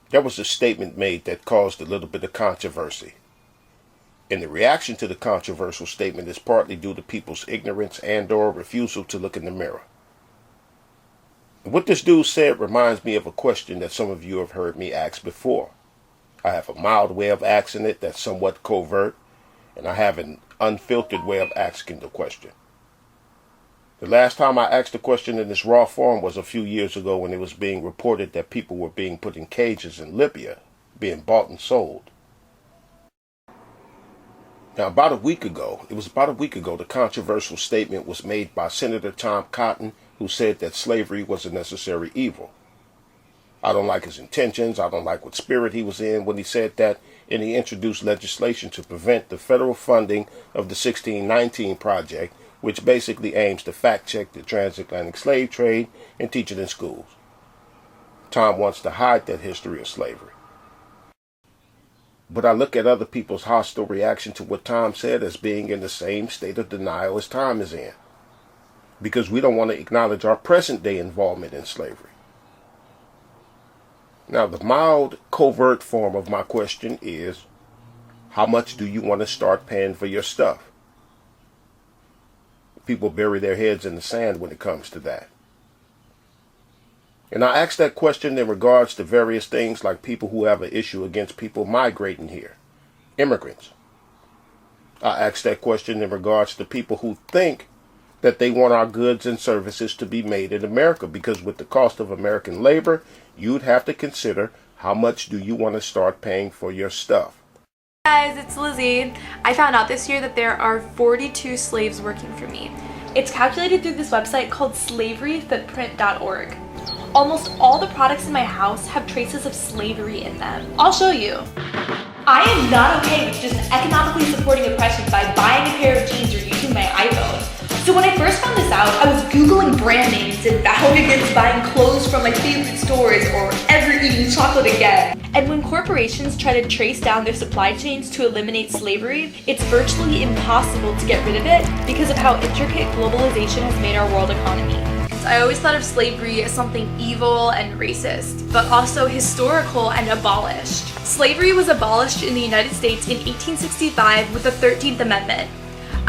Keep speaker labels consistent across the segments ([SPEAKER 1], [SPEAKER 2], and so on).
[SPEAKER 1] There was a statement made that caused a little bit of controversy. And the reaction to the controversial statement is partly due to people's ignorance and/or refusal to look in the mirror. What this dude said reminds me of a question that some of you have heard me ask before. I have a mild way of asking it that's somewhat covert, and I have an unfiltered way of asking the question. The last time I asked the question in this raw form was a few years ago when it was being reported that people were being put in cages in Libya, being bought and sold. Now, it was about a week ago, the controversial statement was made by Senator Tom Cotton, who said that slavery was a necessary evil. I don't like his intentions. I don't like what spirit he was in when he said that, and he introduced legislation to prevent the federal funding of the 1619 Project, which basically aims to fact-check the transatlantic slave trade and teach it in schools. Tom wants to hide that history of slavery. But I look at other people's hostile reaction to what Tom said as being in the same state of denial as Tom is in, because we don't want to acknowledge our present-day involvement in slavery. Now, the mild, covert form of my question is, how much do you want to start paying for your stuff? People bury their heads in the sand when it comes to that. And I ask that question in regards to various things like people who have an issue against people migrating here, immigrants. I ask that question in regards to people who think that they want our goods and services to be made in America, because with the cost of American labor, you'd have to consider how much do you want to start paying for your stuff.
[SPEAKER 2] Hey guys, it's Lizzie. I found out this year that there are 42 slaves working for me. It's calculated through this website called slaveryfootprint.org. Almost all the products in my house have traces of slavery in them. I'll show you. I am not okay with just economically supporting oppression by buying a pair of jeans or using my iPhone. So when I first found this out, I was Googling brand names and vowed against buying clothes from my favorite stores or ever eating chocolate again. And when corporations try to trace down their supply chains to eliminate slavery, it's virtually impossible to get rid of it because of how intricate globalization has made our world economy. I always thought of slavery as something evil and racist, but also historical and abolished. Slavery was abolished in the United States in 1865 with the 13th Amendment.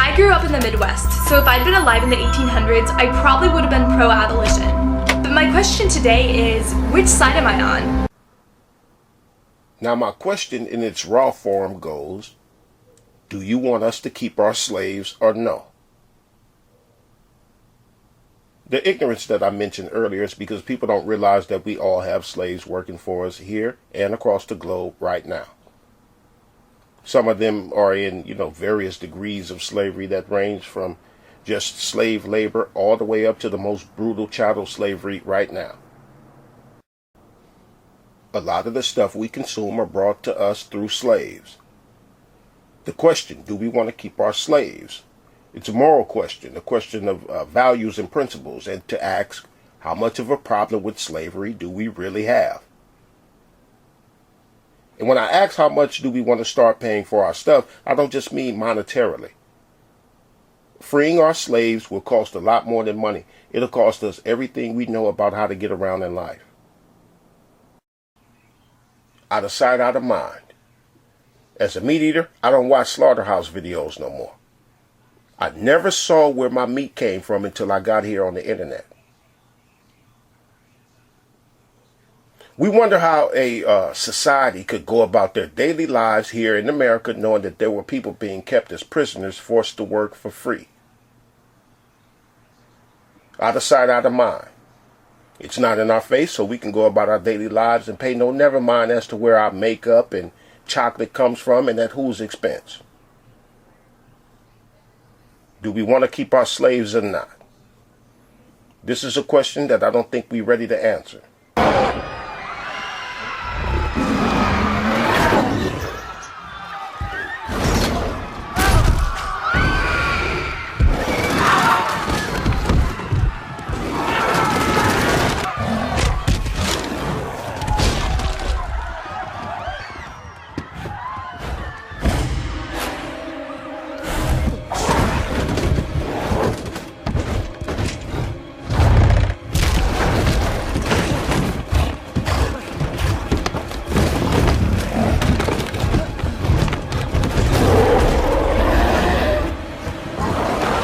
[SPEAKER 2] I grew up in the Midwest, so if I'd been alive in the 1800s, I probably would have been pro-abolition. But my question today is, which side am I on?
[SPEAKER 1] Now, my question in its raw form goes, do you want us to keep our slaves or no? The ignorance that I mentioned earlier is because people don't realize that we all have slaves working for us here and across the globe right now. Some of them are in, various degrees of slavery that range from just slave labor all the way up to the most brutal chattel slavery right now. A lot of the stuff we consume are brought to us through slaves. The question, do we want to keep our slaves? It's a moral question, a question of values and principles, and to ask, how much of a problem with slavery do we really have? And when I ask how much do we want to start paying for our stuff, I don't just mean monetarily. Freeing our slaves will cost a lot more than money. It'll cost us everything we know about how to get around in life. Out of sight, out of mind. As a meat eater, I don't watch slaughterhouse videos no more. I never saw where my meat came from until I got here on the internet. We wonder how a society could go about their daily lives here in America knowing that there were people being kept as prisoners forced to work for free. Out of sight, out of mind. It's not in our face, so we can go about our daily lives and pay no never mind as to where our makeup and chocolate comes from and at whose expense. Do we want to keep our slaves or not? This is a question that I don't think we're ready to answer.